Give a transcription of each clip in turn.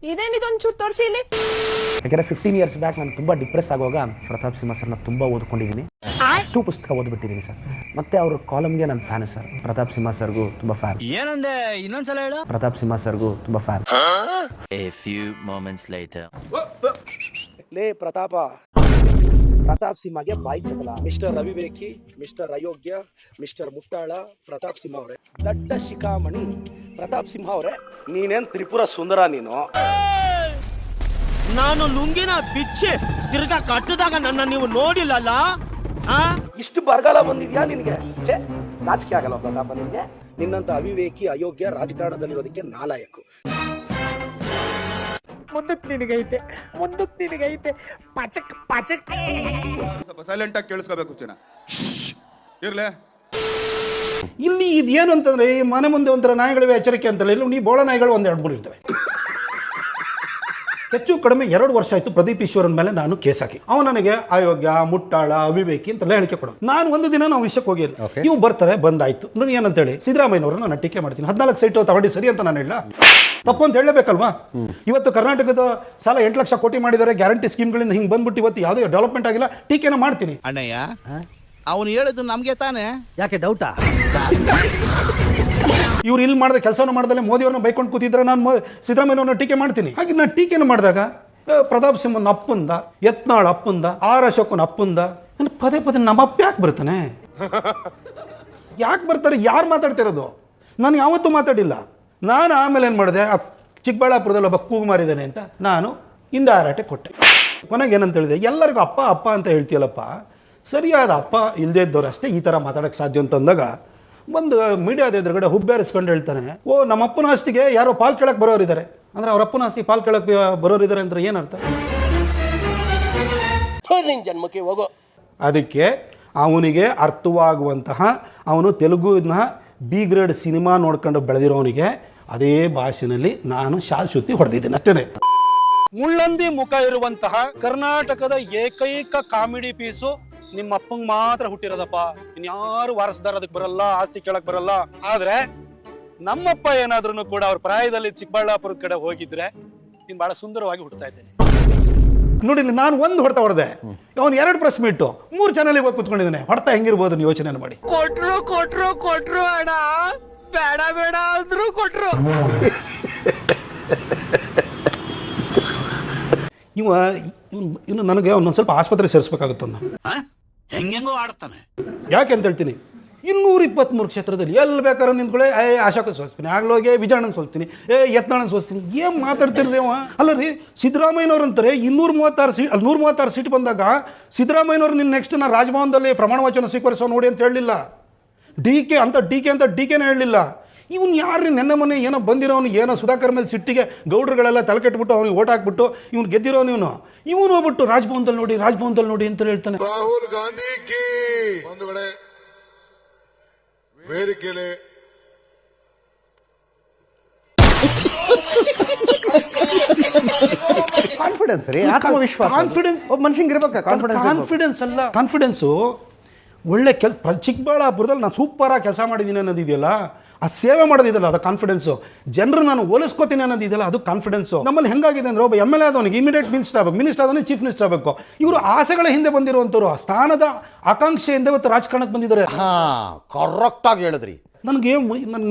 ಇದೇನಿದೊಂದು ಚೂರು ತೋರಿಸಿ ಇಲ್ಲಿ. ಯಾಕಂದರೆ 15 ಇಯರ್ಸ್ ಬ್ಯಾಕ್ ನಾನು ತುಂಬ ಡಿಪ್ರೆಸ್ ಆಗುವಾಗ ಪ್ರತಾಪ್ ಸಿಂಹ ಸರ್ನ ತುಂಬ ಓದ್ಕೊಂಡಿದ್ದೀನಿ. ಅಷ್ಟು ಪುಸ್ತಕ ಓದ್ಬಿಟ್ಟಿದ್ದೀನಿ ಸರ್. ಮತ್ತೆ ಅವ್ರ ಕಾಲಮ್ಗೆ ನಾನು ಫ್ಯಾನ್ ಸರ್. ಪ್ರತಾಪ್ ಸಿಂಹ ಸರ್ಗೂ ತುಂಬ ಫ್ಯಾನ್. ಏನಂದೆ ಇನ್ನೊಂದ್ಸಲ ಹೇಳು. ಪ್ರತಾಪ್ ಸಿಂಹ ಸರ್ಗೂ ತುಂಬ fan. A few moments later. ಲೇ ಪ್ರತಾಪ್ ಸಿಂಹಗೆ ಬಾಯಿ ಚಪಲ. ಮಿಸ್ಟರ್ ಅವಿವೇಕಿ, ಮಿಸ್ಟರ್ ಅಯೋಗ್ಯ, ಮಿಸ್ಟರ್ ಮುಟ್ಟಾಳ ಪ್ರತಾಪ್ ಸಿಂಹ ಅವರೇ, ದಡ್ಡ ಶಿಖಾಮಣಿ ಪ್ರತಾಪ್ ಸಿಂಹ ಅವರೇ, ನೀನೇನ್ ತ್ರಿಪುರ ಸುಂದರ ನೀನು. ನಾನು ಲುಂಗಿನ ಬಿಚ್ಚಿ ತಿರ್ಗಾ ಕಟ್ಟದಾಗ ನನ್ನ ನೀವು ನೋಡಿಲ್ಲಲ್ಲ. ಇಷ್ಟು ಬರಗಾಲ ಬಂದಿದ್ಯಾ ನಿನಗೆ? ಛೇ, ನಾಚಿಕೆ ಆಗಲ್ಲ ಪ್ರತಾಪ ನಿನಗೆ. ನಿನ್ನಂತ ಅವಿವೇಕಿ ಅಯೋಗ್ಯ ರಾಜಕಾರಣದಲ್ಲಿರೋದಕ್ಕೆ ನಾಲಾಯಕು. ಮುಂದಕ್ಕೆ ನಿನಗೈತೆ ಪಚಕ್ ಸ್ವಲ್ಪ ಸೈಲೆಂಟ್ ಆಗಿ ಕೇಳಿಸ್ಕೋಬೇಕು ಜನ. ಇರ್ಲೇ ಇಲ್ಲಿ ಇದೇನು ಅಂತಂದ್ರೆ ಈ ಮನೆ ಮುಂದೆ ಒಂಥರ ನಾಯಿಗಳಿವೆ ಎಚ್ಚರಿಕೆ ಅಂತಲ್ಲ. ಇಲ್ಲಿ ನೀ ಬೋಳ ನಾಯಿಗಳು ಒಂದು 2-3 ಇರ್ತವೆ. ಹೆಚ್ಚು ಕಡಿಮೆ 2 ವರ್ಷ ಆಯಿತು ಪ್ರದೀಪ್ ಈಶ್ವರನ್ ಮೇಲೆ ನಾನು ಕೇಸ್ ಹಾಕಿ. ಅವನು ನನಗೆ ಅಯೋಗ್ಯ, ಮುಟ್ಟಾಳ, ಅವಿವೇಕಿ ಅಂತೆಲ್ಲ ಹೇಳಿಕೆ ಕೊಡೋದು. ನಾನು ಒಂದು ದಿನ ನಾವು ವಿಷಯಕ್ಕೆ ಹೋಗಿಲ್ಲ. ನೀವು ಬರ್ತಾರೆ, ಬಂದಾಯ್ತು. ನಾನು ಏನಂತೇಳಿ ಸಿದ್ದರಾಮಯ್ಯನವ್ರನ್ನ ನಾನು ಟೀಕೆ ಮಾಡ್ತೀನಿ. 14 ಸೀಟು ತಗೊಂಡು ಸರಿ ಅಂತ ನಾನು ಹೇಳ ತಪ್ಪು ಅಂತ ಹೇಳಬೇಕಲ್ವಾ? ಇವತ್ತು ಕರ್ನಾಟಕದ ಸಾಲ 8 ಲಕ್ಷ ಕೋಟಿ ಮಾಡಿದ್ದಾರೆ. ಗ್ಯಾರಂಟಿ ಸ್ಕೀಮ್ಗಳಿಂದ ಹಿಂಗೆ ಬಂದ್ಬಿಟ್ಟು ಇವತ್ತು ಯಾವುದೇ ಡೆವಲಪ್ಮೆಂಟ್ ಆಗಿಲ್ಲ. ಟೀಕೆನ ಮಾಡ್ತೀನಿ. ಅಣ್ಣಯ್ಯ, ಅವನು ಹೇಳಿದ್ದು ನಮ್ಗೆ ತಾನೆ. ಯಾಕೆ ಡೌಟಾ? ಇವ್ರು ಇಲ್ಲಿ ಮಾಡಿದ ಕೆಲಸನ ಮಾಡ್ದಲ್ಲೇ ಮೋದಿಯವ್ರನ್ನ ಬೈಕೊಂಡು ಕೂತಿದ್ರೆ ನಾನು ಸಿದ್ದರಾಮಯ್ಯವ್ರನ್ನ ಟೀಕೆ ಮಾಡ್ತೀನಿ. ಹಾಗೆ ನಾನು ಟೀಕೆನ ಮಾಡಿದಾಗ ಪ್ರತಾಪ್ ಸಿಂಹನ ಅಪ್ಪಂದ, ಯತ್ನಾಳ್ ಅಪ್ಪಂದ, ಆರ್ ಅಶೋಕನ ಅಪ್ಪಂದ, ನಾನು ಪದೇ ನಮ್ಮ ಅಪ್ಪ ಯಾಕೆ ಬರ್ತಾನೆ? ಯಾಕೆ ಬರ್ತಾರೆ? ಯಾರು ಮಾತಾಡ್ತಿರೋದು? ನಾನು ಯಾವತ್ತೂ ಮಾತಾಡಿಲ್ಲ. ನಾನು ಆಮೇಲೆ ಏನು ಮಾಡಿದೆ, ಚಿಕ್ಕಬಳ್ಳಾಪುರದಲ್ಲಿ ಒಬ್ಬ ಕೂಗು ಮಾರಿದ್ದಾನೆ ಅಂತ ನಾನು ಇಂಡಾರಾಟೆ ಕೊಟ್ಟೆ. ಕೊನೆಗೆ ಏನಂತ ಹೇಳಿದೆ, ಎಲ್ಲರಿಗೂ ಅಪ್ಪ ಅಪ್ಪ ಅಂತ ಹೇಳ್ತೀಯಲ್ಲಪ್ಪ, ಸರಿಯಾದ ಅಪ್ಪ ಇಲ್ಲದೇ ಇದ್ದವ್ರು ಅಷ್ಟೇ ಈ ಥರ ಮಾತಾಡೋಕ್ಕೆ ಸಾಧ್ಯ ಅಂತಂದಾಗ ಒಂದು ಮೀಡಿಯಾದ ಎದುರುಗಡೆ ಹುಬ್ಬೇರಿಸ್ಕೊಂಡು ಹೇಳ್ತಾನೆ, ಓ ನಮ್ಮ ಅಪ್ಪನ ಆಸ್ತಿಗೆ ಯಾರೋ ಪಾಲ್ ಕೇಳಕ್ಕೆ ಬರೋರಿದ್ದಾರೆ. ಅಂದರೆ ಅವ್ರ ಅಪ್ಪನ ಆಸ್ತಿ ಪಾಲ್ ಕೇಳಕ್ಕೆ ಬರೋರಿದ್ದಾರೆ ಅಂದ್ರೆ ಏನರ್ಥ? ಜನ್ಮಕ್ಕೆ ಹೋಗೋ. ಅದಕ್ಕೆ ಅವನಿಗೆ ಅರ್ಥವಾಗುವಂತಹ, ಅವನು ತೆಲುಗುನ B ಗ್ರೇಡ್ ಸಿನಿಮಾ ನೋಡ್ಕೊಂಡು ಬೆಳೆದಿರೋನಿಗೆ ಅದೇ ಭಾಷೆಯಲ್ಲಿ ನಾನು ಶಾಲ್ಶುತ್ತಿ ಹೊಡೆದಿದ್ದೀನಿ ಅಷ್ಟೇ. ಮುಳ್ಳಂದಿ ಮುಖ ಇರುವಂತಹ ಕರ್ನಾಟಕದ ಏಕೈಕ ಕಾಮಿಡಿ ಪೀಸು ನಿಮ್ಮ ಅಪ್ಪಂಗೆ ಮಾತ್ರ ಹುಟ್ಟಿರೋದಪ್ಪ. ಇನ್ಯಾರು ವಾರಸದಾರ ಅದಕ್ಕೆ ಬರಲ್ಲ, ಆಸ್ತಿ ಕೇಳಕ್ ಬರಲ್ಲ. ಆದ್ರೆ ನಮ್ಮಪ್ಪ ಏನಾದ್ರೂ ಕೂಡ ಅವ್ರ ಪ್ರಾಯದಲ್ಲಿ ಚಿಕ್ಕಬಳ್ಳಾಪುರದ ಕಡೆ ಹೋಗಿದ್ರೆ ನೀನು ಬಹಳ ಸುಂದರವಾಗಿ ಹುಡ್ತಾ ಇದ್ದೇನೆ. ನೋಡಿ, ನಾನು ಒಂದು ಹೊಡೆತ ಹೊಡೆದೆ, ಅವನು 2 ಪ್ರೆಸ್ ಮೀಟು 3 ಚಾನಲ್ ಹೋಗಿ ಕುತ್ಕೊಂಡಿದ್ದಾನೆ. ಹೊಡೆತ ಹೆಂಗಿರ್ಬೋದು ನೀವು ಯೋಚನೆ ಮಾಡಿ. ಕೊಟ್ರು ಅಣ್ಣ, ಬೇಡ ಅಂದ್ರು ಕೊಟ್ರು. ಇನ್ನು ನನಗೆ ಒಂದೊಂದು ಸ್ವಲ್ಪ ಆಸ್ಪತ್ರೆ ಸೇರಿಸ್ಬೇಕಾಗುತ್ತನ್ನ. ಹೆಂಗೆಂಗೋ ಆಡ್ತಾನೆ. ಯಾಕೆ ಅಂತ ಹೇಳ್ತೀನಿ, 223 ಕ್ಷೇತ್ರದಲ್ಲಿ ಎಲ್ಲಿ ಬೇಕಾದ್ರೆ ನಿಂತ್ಕೊಳ್ಳಿ, ಅಶೋಕನ ಸೋಲಿಸ್ತೀನಿ, ಆಗ್ಲೋಗೆ ವಿಜಯಣ್ಣನ ಸೋಲಿಸ್ತೀನಿ, ಯತ್ನಾಳನ ಸೋಲಿಸ್ತೀನಿ. ಏನು ಮಾತಾಡ್ತೀರಿ ನೀವು? ಅಲ್ಲ ರೀ, ಸಿದ್ದರಾಮಯ್ಯನವ್ರು ಅಂತಾರೆ 136 ಸೀಟ್ ಬಂದಾಗ ಸಿದ್ದರಾಮಯ್ಯನವ್ರು ನಿನ್ನ ನೆಕ್ಸ್ಟ್ ನಾನು ರಾಜಭವನದಲ್ಲಿ ಪ್ರಮಾಣ ವಚನ ಸ್ವೀಕರಿಸೋ ನೋಡಿ ಅಂತ ಹೇಳಲಿಲ್ಲ. ಡಿಕೆನೇ ಹೇಳಲಿಲ್ಲ. ಇವನು ಯಾರು ನೆನ್ನೆ ಮೊನ್ನೆ ಏನೋ ಬಂದಿರೋನು, ಏನೋ ಸುಧಾಕರ್ ಮೇಲೆ ಸಿಟ್ಟಿಗೆ ಗೌಡ್ರುಗಳೆಲ್ಲ ತಲೆ ಕೆಟ್ಬಿಟ್ಟು ಅವ್ನಿಗೆ ಓಟ್ ಹಾಕ್ಬಿಟ್ಟು ಇವನು ಗೆದ್ದಿರೋನು. ಇವನು ಹೋಗ್ಬಿಟ್ಟು ರಾಜಭವನದಲ್ಲಿ ನೋಡಿ ಅಂತ ಹೇಳ್ತಾನೆ. ರಾಹುಲ್ ಗಾಂಧಿ ಕಿ ಒಂದು ಕಡೆ ವೇದಿಕೆಯಲ್ಲಿ ಕಾನ್ಫಿಡೆನ್ಸ್ ರೀ, ಆತ್ಮವಿಶ್ವಾಸ. ಕಾನ್ಫಿಡೆನ್ಸ್ ಒಬ್ಬ ಮನುಷ್ಯಂಗೆ ಇರ್ಬೇಕು. ಕಾನ್ಫಿಡೆನ್ಸ್ ಅಲ್ಲ, ಕಾನ್ಫಿಡೆನ್ಸು ಒಳ್ಳೆ ಚಿಕ್ಕಬಳ್ಳಾಪುರದಲ್ಲಿ ನಾನು ಸೂಪರಾಗಿ ಕೆಲಸ ಮಾಡಿದ್ದೀನಿ ಅನ್ನೋದಿದೆಯಲ್ಲ, ಆ ಸೇವೆ ಮಾಡೋದಿದೆಯಲ್ಲ, ಅದು ಕಾನ್ಫಿಡೆನ್ಸು. ಜನರು ನಾನು ಹೋಲಿಸ್ಕೋತೀನಿ ಅನ್ನೋದಿದೆಯಲ್ಲ, ಅದು ಕಾನ್ಫಿಡೆನ್ಸು. ನಮ್ಮಲ್ಲಿ ಹೆಂಗಾಗಿದೆ ಅಂದರೆ, ಒಬ್ಬ MLA ಆದವನಿಗೆ ಇಮಿಡಿಯೇಟ್ ಮಿನಿಸ್ಟರ್ ಆದವನಿಗೆ ಚೀಫ್ ಮಿನಿಸ್ಟರ್ ಆಗಬೇಕು. ಇವರು ಆಸೆಗಳ ಹಿಂದೆ ಬಂದಿರುವಂಥವ್ರು, ಸ್ಥಾನದ ಆಕಾಂಕ್ಷೆಯಿಂದ ಇವತ್ತು ರಾಜಕಾರಣಕ್ಕೆ ಬಂದಿದ್ದಾರೆ. ಕರೆಕ್ಟಾಗಿ ಹೇಳಿದ್ರಿ. ನನಗೆ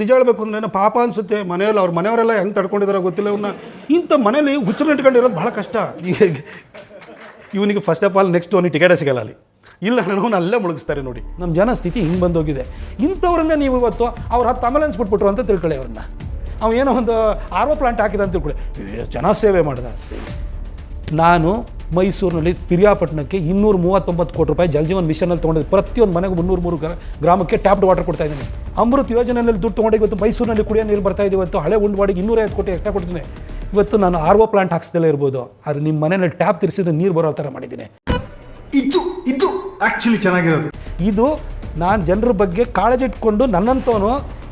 ನಿಜ ಹೇಳಬೇಕು ಅಂದರೆ ಪಾಪ ಅನಿಸುತ್ತೆ. ಮನೆಯಲ್ಲಿ ಅವ್ರ ಮನೆಯವರೆಲ್ಲ ಹೆಂಗೆ ತಡ್ಕೊಂಡಿದಾರೋ ಗೊತ್ತಿಲ್ಲ. ಇವನ್ನ ಇಂಥ ಮನೇಲಿ ಹುಚ್ಚರು ಇಟ್ಕೊಂಡಿರೋದು ಭಾಳ ಕಷ್ಟ. ಇವನಿಗೆ ಫಸ್ಟ್ ಆಫ್ ಆಲ್ ನೆಕ್ಸ್ಟ್ ಅವನಿಗೆ ಟಿಕೆಟೇ ಸಿಗಲ್ಲ ಅಲ್ಲಿ. ಇಲ್ಲ, ನಾನು ಅಲ್ಲೇ ಮುಳುಗಿಸ್ತಾರೆ. ನೋಡಿ, ನಮ್ಮ ಜನ ಸ್ಥಿತಿ ಹಿಂಗೆ ಬಂದೋಗಿದೆ. ಇಂಥವ್ರನ್ನ ನೀವು ಇವತ್ತು ಅವ್ರು 10 ಆಂಬುಲೆನ್ಸ್ ಬಿಟ್ಬಿಟ್ರು ಅಂತ ತಿಳ್ಕೊಳ್ಳಿ. ಅವ್ರನ್ನ ಏನೋ ಒಂದು RO ಪ್ಲಾಂಟ್ ಹಾಕಿದ ಅಂತ ತಿಳ್ಕೊಳ್ಳಿ, ಜನ ಸೇವೆ ಮಾಡಿದ. ನಾನು ಮೈಸೂರಿನಲ್ಲಿ ಪಿರಿಯಾಪಟ್ಟಣಕ್ಕೆ 239 ಕೋಟಿ ರೂಪಾಯಿ ಜಲಜೀವನ್ ಮಿಷನಲ್ಲಿ ತೊಗೊಂಡಿದ್ದು. ಪ್ರತಿಯೊಂದು ಮನೆಗೂ 303 ಗ್ರಾಮಕ್ಕೆ ಟ್ಯಾಪ್ಡ್ ವಾಟರ್ ಕೊಡ್ತಾ ಇದ್ದೀನಿ. ಅಮೃತ್ ಯೋಜನೆಯಲ್ಲಿ ದುಡ್ಡು ತೊಗೊಂಡು ಇವತ್ತು ಮೈಸೂರಿನಲ್ಲಿ ಕುಡಿಯೋ ನೀರು ಬರ್ತಾ ಇದೆ. ಇವತ್ತು ಹಳೆ ಉಂಡವಾಡಿಗೆ 250 ಕೋಟಿ ಎಕ್ಸ್ಟ್ರಾ ಕೊಡ್ತೀನಿ. ಇವತ್ತು ನಾನು RO ಪ್ಲಾಂಟ್ ಹಾಕ್ಸ್ದಲ್ಲೇ ಇರ್ಬೋದು, ಆದರೆ ನಿಮ್ಮ ಮನೆಯಲ್ಲಿ ಟ್ಯಾಪ್ ತಿರ್ಸಿದ್ರೆ ನೀರು ಬರೋ ಥರ ಮಾಡಿದ್ದೀನಿ. ಇದು ಆಕ್ಚುಲಿ ಚೆನ್ನಾಗಿರೋದು. ಇದು ನಾನು ಜನರ ಬಗ್ಗೆ ಕಾಳಜಿ ಇಟ್ಕೊಂಡು ನನ್ನಂತವನು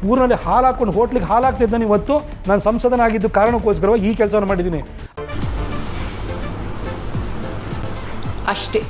ಊರಿನಲ್ಲಿ ಹಾಲು ಹಾಕೊಂಡು ಹೋಟ್ಲಿಗೆ ಹಾಲು ಹಾಕ್ತಿದ್ದಾನೆ. ಇವತ್ತು ನಾನು ಸಂಸದನಾಗಿದ್ದು ಕಾರಣಕ್ಕೋಸ್ಕರವಾಗಿ ಈ ಕೆಲಸವನ್ನು ಮಾಡಿದ್ದೀನಿ ಅಷ್ಟೇ.